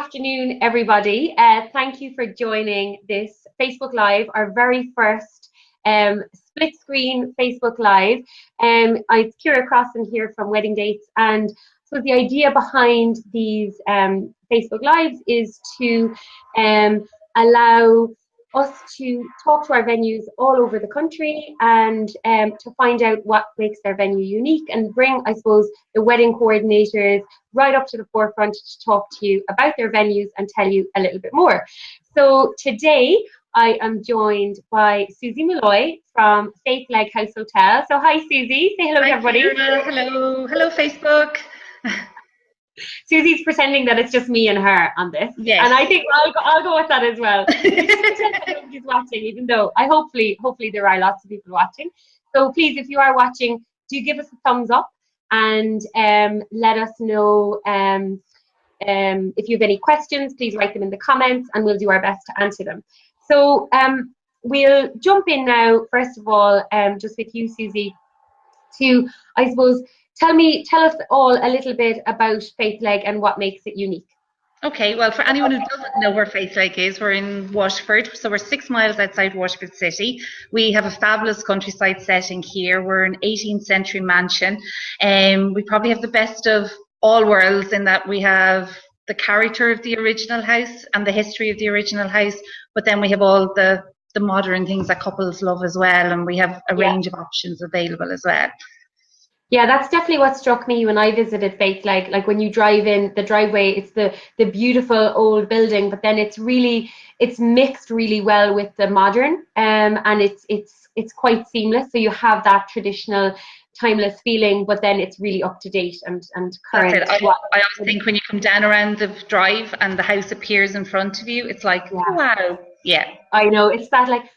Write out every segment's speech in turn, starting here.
afternoon, everybody. Thank you for joining this Facebook Live, our very first split screen Facebook Live. It's Kira Crossan here from Wedding Dates, and so the idea behind these Facebook Lives is to allow us to talk to our venues all over the country and to find out what makes their venue unique and bring, I suppose, the wedding coordinators right up to the forefront to talk to you about their venues and tell you a little bit more. So today I am joined by Suzie Molloy from Faithlegg House Hotel. So hi Suzie, say hello to everybody. Hello, hello Facebook. Susie's pretending that it's just me and her on this, yes. And I think I'll go with that as well. Nobody's watching, even though hopefully there are lots of people watching. So please, if you are watching, do give us a thumbs up and let us know if you have any questions. Please write them in the comments, and we'll do our best to answer them. So we'll jump in now. First of all, just with you, Suzie, to I suppose. Tell us all a little bit about Faithlegg and what makes it unique. Okay, well, for anyone who doesn't know where Faithlegg is, we're in Waterford, so we're 6 miles outside Waterford City. We have a fabulous countryside setting here. We're an 18th century mansion, and we probably have the best of all worlds in that we have the character of the original house and the history of the original house, but then we have all the modern things that couples love as well, and we have a range of options available as well. Yeah, that's definitely what struck me when I visited Faithlegg. Like when you drive in the driveway, it's the beautiful old building, but then it's mixed really well with the modern, and it's quite seamless. So you have that traditional, timeless feeling, but then it's really up to date and current. That's it. I always think when you come down around the drive and the house appears in front of you, it's like, wow, yeah. I know, it's that like,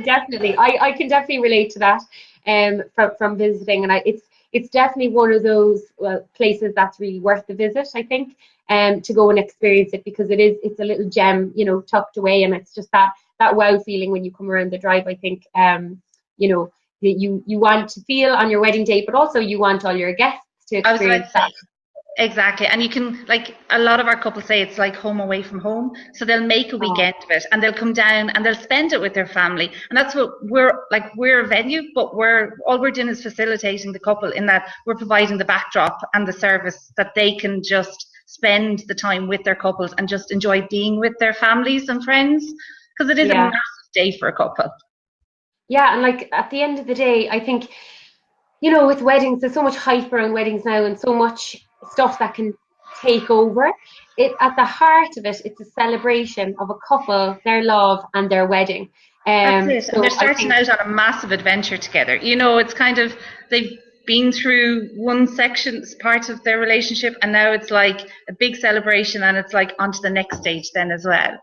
definitely. I can definitely relate to that from visiting, and it's definitely one of those places that's really worth the visit, I think, to go and experience it, because it's a little gem, tucked away, and it's just that wow feeling when you come around the drive. I think that you want to feel on your wedding day, but also you want all your guests to experience that. Exactly, and you can, like, a lot of our couples say it's like home away from home, so they'll make a weekend of it, and they'll come down and they'll spend it with their family, and that's what we're a venue, but all we're doing is facilitating the couple in that we're providing the backdrop and the service that they can just spend the time with their couples and just enjoy being with their families and friends, because it is a massive day for a couple. Yeah, and like at the end of the day, I think, with weddings, there's so much hype around weddings now and so much stuff that can take over. At the heart of it, it's a celebration of a couple, their love, and their wedding. That's it. So and they're starting out on a massive adventure together. It's kind of, they've been through one part of their relationship, and now it's like a big celebration, and it's like on to the next stage then as well.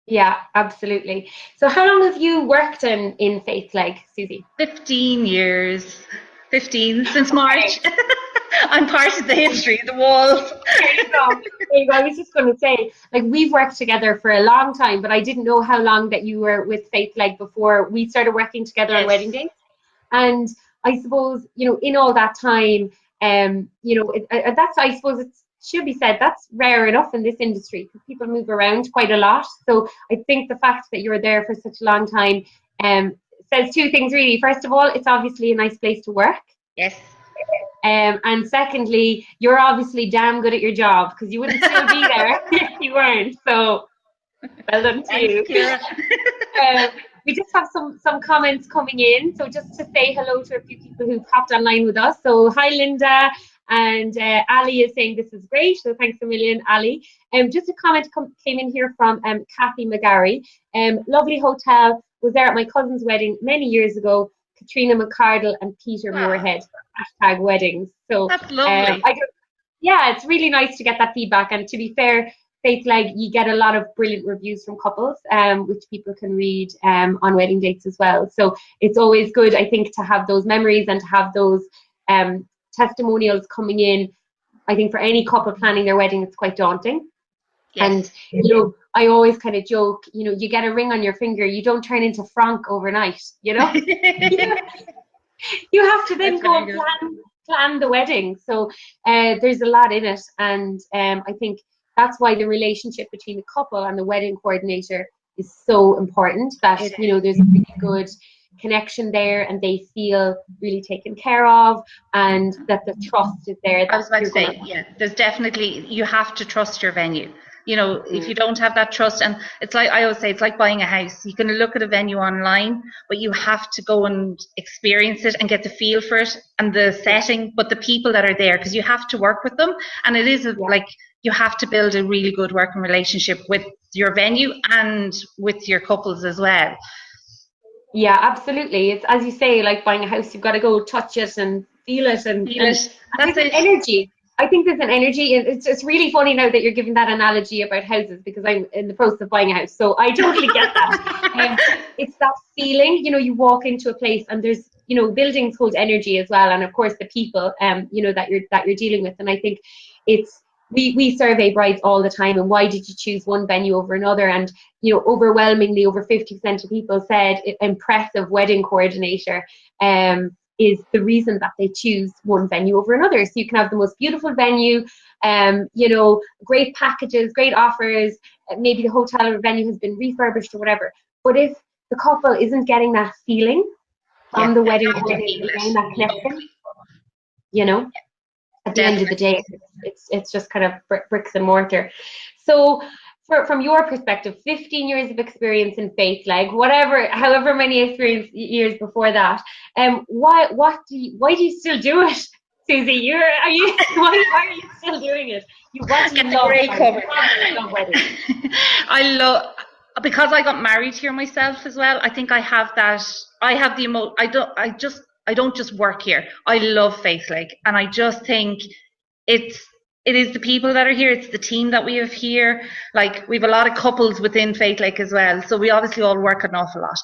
Yeah, absolutely. So how long have you worked in Faithlegg, Suzie? 15 years. 15 since March. I'm part of the history, the walls. There you go. I was just going to say, like, we've worked together for a long time, but I didn't know how long that you were with Faithlegg before we started working together on Wedding Dates. And I suppose, in all that time, that's, I suppose it should be said, that's rare enough in this industry because people move around quite a lot. So I think the fact that you're there for such a long time says two things really. First of all, it's obviously a nice place to work. Yes. And secondly, you're obviously damn good at your job, because you wouldn't still be there if you weren't. So well done to you. We just have some comments coming in. So just to say hello to a few people who popped online with us. So hi Linda, and Ali is saying this is great. So thanks a million, Ali. Just a comment came in here from Kathy McGarry. Lovely hotel. Was there at my cousin's wedding many years ago. Katrina McCardle and Peter Moorhead. #weddings. So that's lovely. It's really nice to get that feedback. And to be fair, Faithlegg, you get a lot of brilliant reviews from couples, which people can read on Wedding Dates as well. So it's always good, I think, to have those memories and to have those testimonials coming in. I think for any couple planning their wedding, it's quite daunting. Yes. And I always kind of joke, you get a ring on your finger, you don't turn into Frank overnight, You have to then go and plan the wedding. So there's a lot in it, and I think that's why the relationship between the couple and the wedding coordinator is so important. That there's a really good connection there, and they feel really taken care of, and that the trust is there. I was about to say, there's definitely, you have to trust your venue. If you don't have that trust, and it's like, I always say, it's like buying a house. You can look at a venue online, but you have to go and experience it and get the feel for it and the setting, but the people that are there, because you have to work with them. And it is like, you have to build a really good working relationship with your venue and with your couples as well. Yeah, absolutely. It's, as you say, like buying a house, you've got to go touch it and feel it, and that's it. Energy. I think there's an energy. It's really funny now that you're giving that analogy about houses, because I'm in the process of buying a house, so I totally get that. It's that feeling, you walk into a place and there's, buildings hold energy as well, and of course the people, that you're dealing with. And I think it's, we survey brides all the time, and why did you choose one venue over another? And overwhelmingly over 50% of people said impressive wedding coordinator is the reason that they choose one venue over another. So you can have the most beautiful venue, great packages, great offers, maybe the hotel or venue has been refurbished or whatever. But if the couple isn't getting that feeling from the wedding coordinator, getting that connection, at the end of the day, it's just kind of bricks and mortar. So from your perspective, 15 years of experience in Faithlegg, however many years before that, why do you still do it, Suzie? Why are you still doing it? What do you love? I love, because I got married here myself as well. I think I have that. I have the I don't just work here. I love Faithlegg, and I just think it is the people that are here. It's the team that we have here. Like, we have a lot of couples within Faithlegg as well, so we obviously all work an awful lot.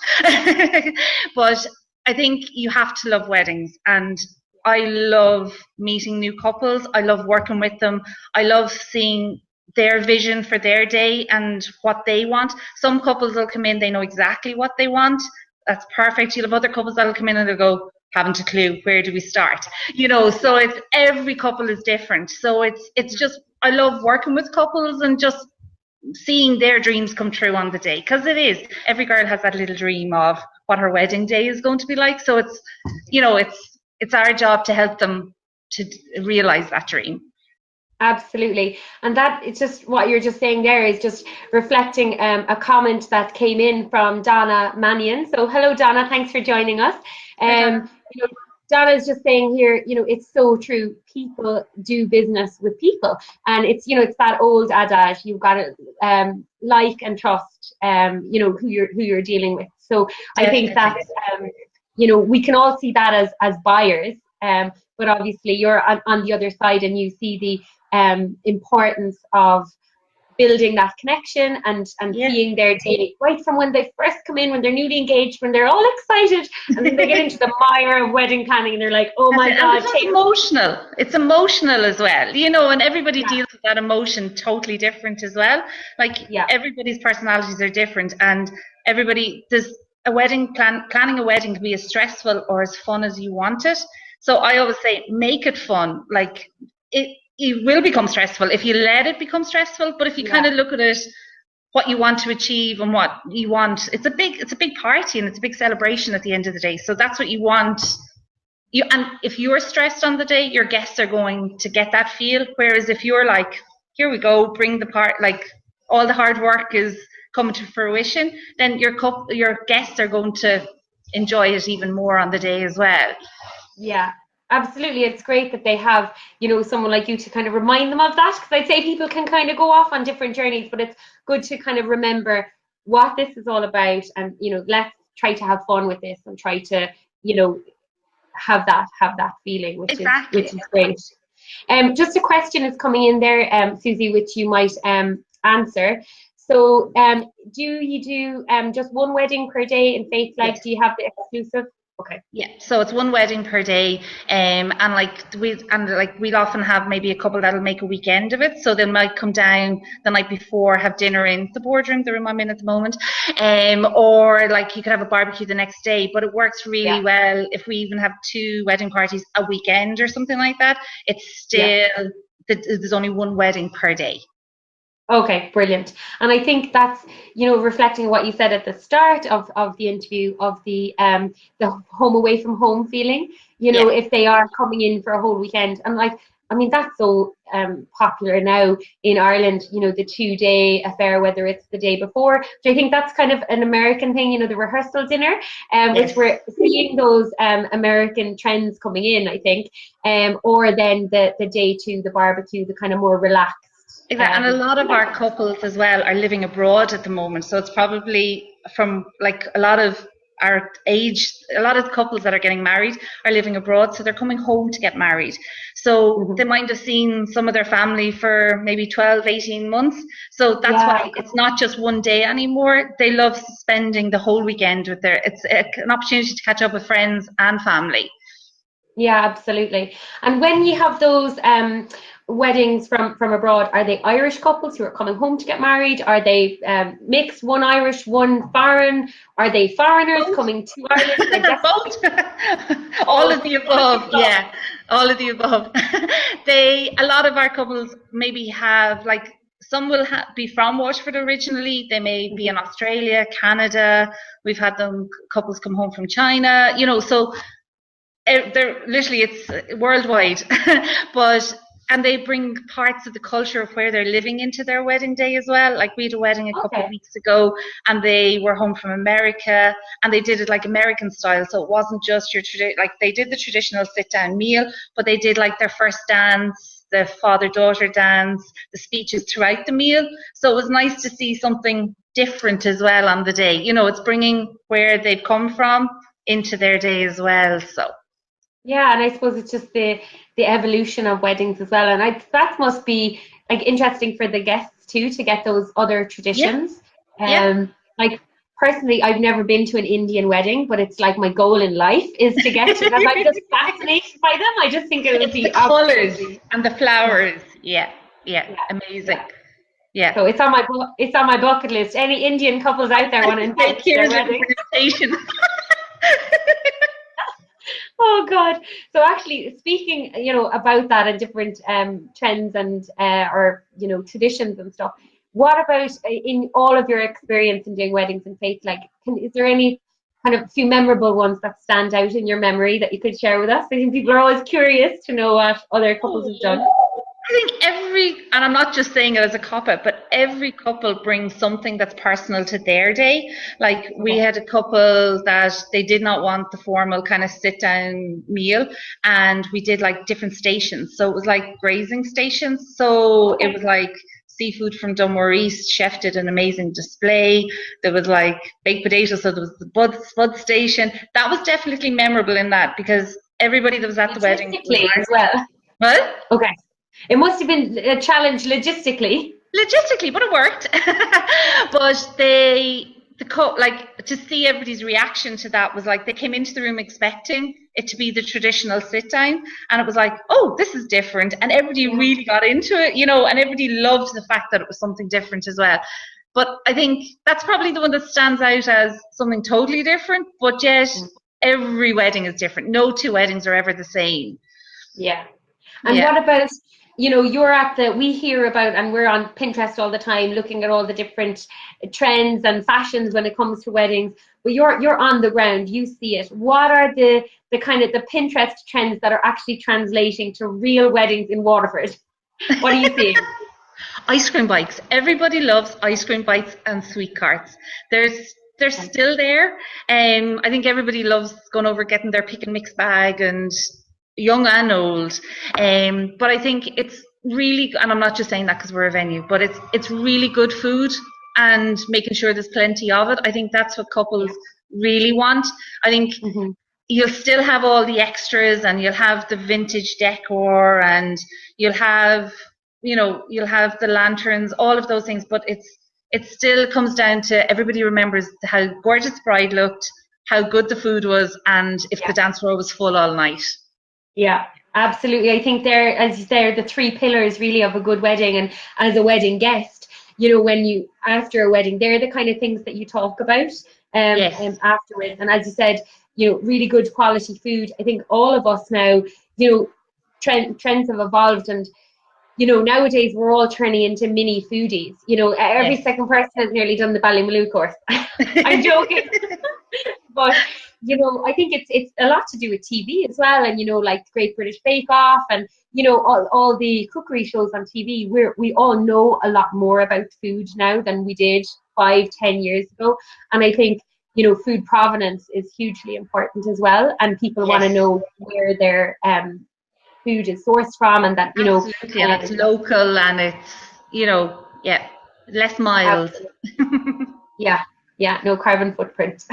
But I think you have to love weddings, and I love meeting new couples. I love working with them. I love seeing their vision for their day and what they want. Some couples will come in, they know exactly what they want. That's perfect. You'll have other couples that'll come in and they'll go, haven't a clue, where do we start? So it's, every couple is different. So it's just, I love working with couples and just seeing their dreams come true on the day, because it is, every girl has that little dream of what her wedding day is going to be like. So it's, it's our job to help them to realize that dream. Absolutely. And that, it's just what you're just saying there is just reflecting a comment that came in from Donna Mannion. So hello, Donna, thanks for joining us. Donna is just saying here, it's so true. People do business with people, and it's, it's that old adage, you've got to like and trust, who you're dealing with. So I think that, we can all see that as buyers, but obviously you're on the other side, and you see the importance of building that connection and seeing their day right from when they first come in, when they're newly engaged, when they're all excited, and then they get into the mire of wedding planning and they're like, oh my God. It's emotional. It's emotional as well, and everybody deals with that emotion totally different as well. Like, everybody's personalities are different, and everybody, there's a wedding planning a wedding can be as stressful or as fun as you want it. So I always say, make it fun. Like, it will become stressful if you let it become stressful, but if you kind of look at it, what you want to achieve and what you want, it's a big party and it's a big celebration at the end of the day. So that's what you want. And if you're stressed on the day, your guests are going to get that feel. Whereas if you're like, here we go, bring the part, like all the hard work is coming to fruition, then your guests are going to enjoy it even more on the day as well. Yeah. Absolutely. It's great that they have, someone like you to kind of remind them of that, because I'd say people can kind of go off on different journeys, but it's good to kind of remember what this is all about, and, let's try to have fun with this and try to, have that feeling, which is great. Just a question is coming in there, Suzie, which you might answer. So do you do just one wedding per day in Faithlegg? Do you have the exclusive? Okay. Yeah, so it's one wedding per day, and we'll often have maybe a couple that'll make a weekend of it. So they might come down the night before, have dinner in the boardroom, the room I'm in at the moment, or like you could have a barbecue the next day. But it works really well if we even have 2 wedding parties a weekend or something like that. It's still there's only one wedding per day. Okay, brilliant. And I think that's, reflecting what you said at the start of the interview of the home away from home feeling, if they are coming in for a whole weekend. And that's so popular now in Ireland, the 2-day affair, whether it's the day before. So I think that's kind of an American thing, the rehearsal dinner, which we're seeing those American trends coming in, I think, or then the day 2, the barbecue, the kind of more relaxed. Exactly. And a lot of our couples as well are living abroad at the moment. So it's probably from like a lot of our age, a lot of the couples that are getting married are living abroad. So they're coming home to get married. So they might have seen some of their family for maybe 12, 18 months. So that's why it's not just one day anymore. They love spending the whole weekend with it's an opportunity to catch up with friends and family. Yeah, absolutely. And when you have those weddings from abroad, are they Irish couples who are coming home to get married? Are they mixed, one Irish, one foreign? Are they foreigners coming to Ireland? Both. All of the above. Yeah, all of the above. A lot of our couples maybe have some will be from Waterford originally. They may be in Australia, Canada. We've had couples come home from China. So they're literally, it's worldwide. And they bring parts of the culture of where they're living into their wedding day as well. Like we had a wedding a couple of weeks ago, and they were home from America, and they did it like American style. So it wasn't just your they did the traditional sit-down meal, but they did like their first dance, the father-daughter dance, the speeches throughout the meal. So it was nice to see something different as well on the day. It's bringing where they've come from into their day as well. So. Yeah, and I suppose it's just the evolution of weddings as well, and that must be interesting for the guests too, to get those other traditions. Personally, I've never been to an Indian wedding, but it's like my goal in life is to get to that. I'm just fascinated by them. I just think it would be the colours and the flowers. Yeah, amazing. Yeah. So it's on my bucket list. Any Indian couples out there want to invite me to their wedding? Oh God! So actually, speaking, about that and different trends and or traditions and stuff. What about in all of your experience in doing weddings and Faithlegg? Is there any kind of few memorable ones that stand out in your memory that you could share with us? I think people are always curious to know what other couples have done. I think and I'm not just saying it as a cop-out, but every couple brings something that's personal to their day. Like we had a couple that they did not want the formal kind of sit-down meal, and we did like different stations. So it was like grazing stations. So it was like seafood from Dunmore East. Chef did an amazing display. There was like baked potatoes, so there was the Spud station. That was definitely memorable in that, because everybody that was at the wedding as well. What? Okay. It must have been a challenge logistically, but it worked. But to see everybody's reaction to that was like they came into the room expecting it to be the traditional sit down, and it was like, oh, this is different, and everybody really got into it, and everybody loved the fact that it was something different as well. But I think that's probably the one that stands out as something totally different, but yet every wedding is different. No 2 weddings are ever the same. Yeah. And what about, we hear about, and we're on Pinterest all the time looking at all the different trends and fashions when it comes to weddings, but you're on the ground, you see it. What are the kind of the Pinterest trends that are actually translating to real weddings in Waterford? What are you seeing? Ice cream bikes. Everybody loves ice cream bikes and sweet carts. They're still there. I think everybody loves going over, getting their pick and mix bag, and young and old. But I think it's really, and I'm not just saying that because we're a venue, but it's really good food and making sure there's plenty of it. I think that's what couples really want. I think you'll still have all the extras, and you'll have the vintage decor, and you'll have the lanterns, all of those things, but it still comes down to everybody remembers how gorgeous the bride looked, how good the food was, and if the dance floor was full all night. Yeah, absolutely. I think they're the three pillars really of a good wedding. And as a wedding guest, when you after a wedding, they're the kind of things that you talk about afterwards. And as you said, really good quality food. I think all of us now, trends have evolved, and nowadays we're all turning into mini foodies. Every second person has nearly done the Ballymaloo course. I'm joking. But I think it's a lot to do with TV as well, and like Great British Bake Off, and all the cookery shows on TV. We all know a lot more about food now than we did 5-10 years ago, and I think food provenance is hugely important as well, and people want to know where their food is sourced from, and that absolutely, and it's local, and it's less miles. No carbon footprint.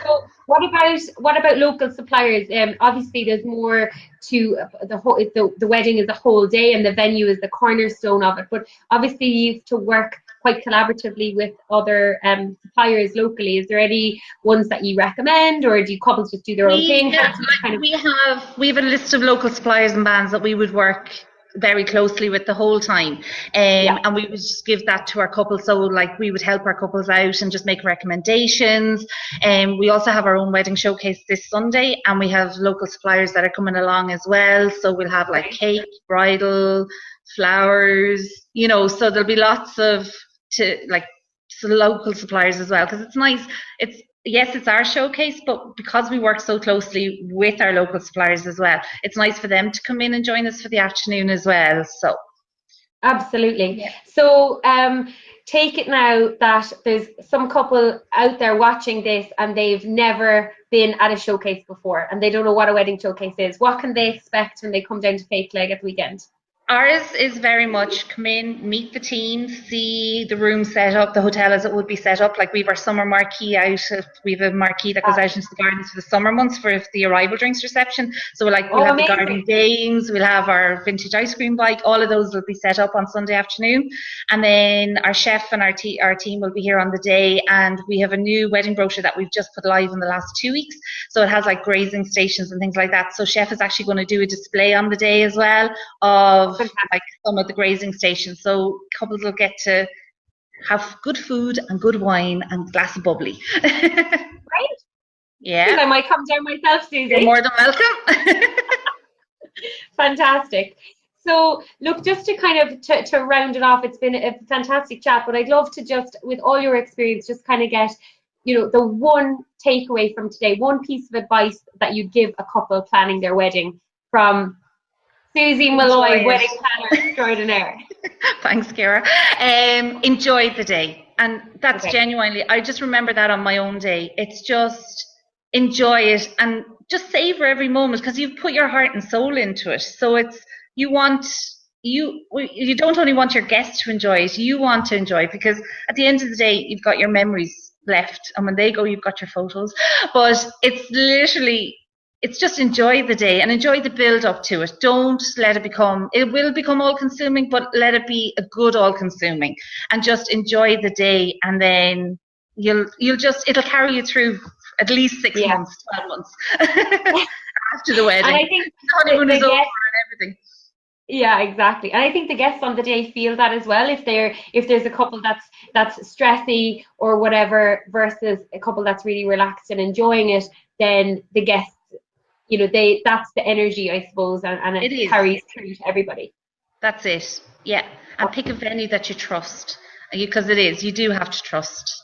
So what about local suppliers? Obviously there's more to the wedding is a whole day, and the venue is the cornerstone of it, but obviously you have to work quite collaboratively with other suppliers locally. Is there any ones that you recommend, or do couples just do their own thing? We have a list of local suppliers and bands that we would work very closely with the whole time, and we would just give that to our couples. So like we would help our couples out and just make recommendations. And we also have our own wedding showcase this Sunday, and we have local suppliers that are coming along as well. So we'll have like cake, bridal, flowers, so there'll be lots of local suppliers as well, because it's nice. It's our showcase, but because we work so closely with our local suppliers as well, it's nice for them to come in and join us for the afternoon as well. So absolutely. So take it now that there's some couple out there watching this and they've never been at a showcase before, and they don't know what a wedding showcase is. What can they expect when they come down to Faithlegg at the weekend? Ours is very much come in, meet the team, see the room set up, the hotel as it would be set up. Like we have our summer marquee out. We have a marquee that goes out into the gardens for the summer months for the arrival drinks reception. So we'll have the garden games, we'll have our vintage ice cream bike. All of those will be set up on Sunday afternoon. And then our chef and our team will be here on the day. And we have a new wedding brochure that we've just put live in the last 2 weeks. So it has like grazing stations and things like that. So chef is actually going to do a display on the day as well of like some of the grazing stations, so couples will get to have good food and good wine and a glass of bubbly. Right? Yeah. I might come down myself, Suzie. You're more than welcome. Fantastic. So look, just to kind of to round it off, it's been a fantastic chat, but I'd love to just, with all your experience, just kind of get the one takeaway from today, one piece of advice that you'd give a couple planning their wedding from Suzie Molloy, wedding planner extraordinaire. Thanks, Ciara. Enjoy the day. And that's genuinely, I just remember that on my own day. It's just enjoy it and just savor every moment, because you've put your heart and soul into it. So it's, you don't only want your guests to enjoy it, you want to enjoy it, because at the end of the day, you've got your memories left. And when they go, you've got your photos. But it's literally, it's just enjoy the day and enjoy the build up to it. Don't let it will become all consuming, but let it be a good all consuming, and just enjoy the day. And then it'll carry you through at least 6 months, 12 months after the wedding. And I think the honeymoon is over and everything. Yeah, exactly. And I think the guests on the day feel that as well. If there's a couple that's stressy or whatever versus a couple that's really relaxed and enjoying it, then the guests, that's the energy, I suppose, and it carries through to everybody. That's it. Yeah. And pick a venue that you trust, because you do have to trust.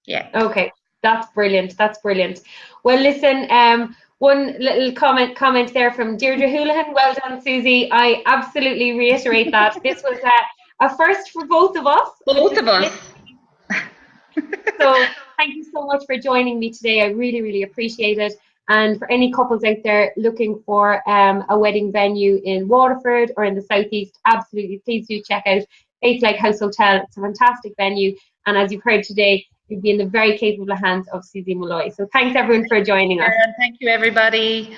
Yeah. Okay. That's brilliant. Well, listen, one little comment there from Deirdre Houlihan. Well done, Suzie. I absolutely reiterate that. This was a first for both of us. Both of us. So thank you so much for joining me today. I really, really appreciate it. And for any couples out there looking for a wedding venue in Waterford or in the southeast, absolutely, please do check out Faithlegg House Hotel. It's a fantastic venue. And as you've heard today, you'd be in the very capable hands of Suzie Molloy. So thanks everyone for joining us. Thank you, everybody.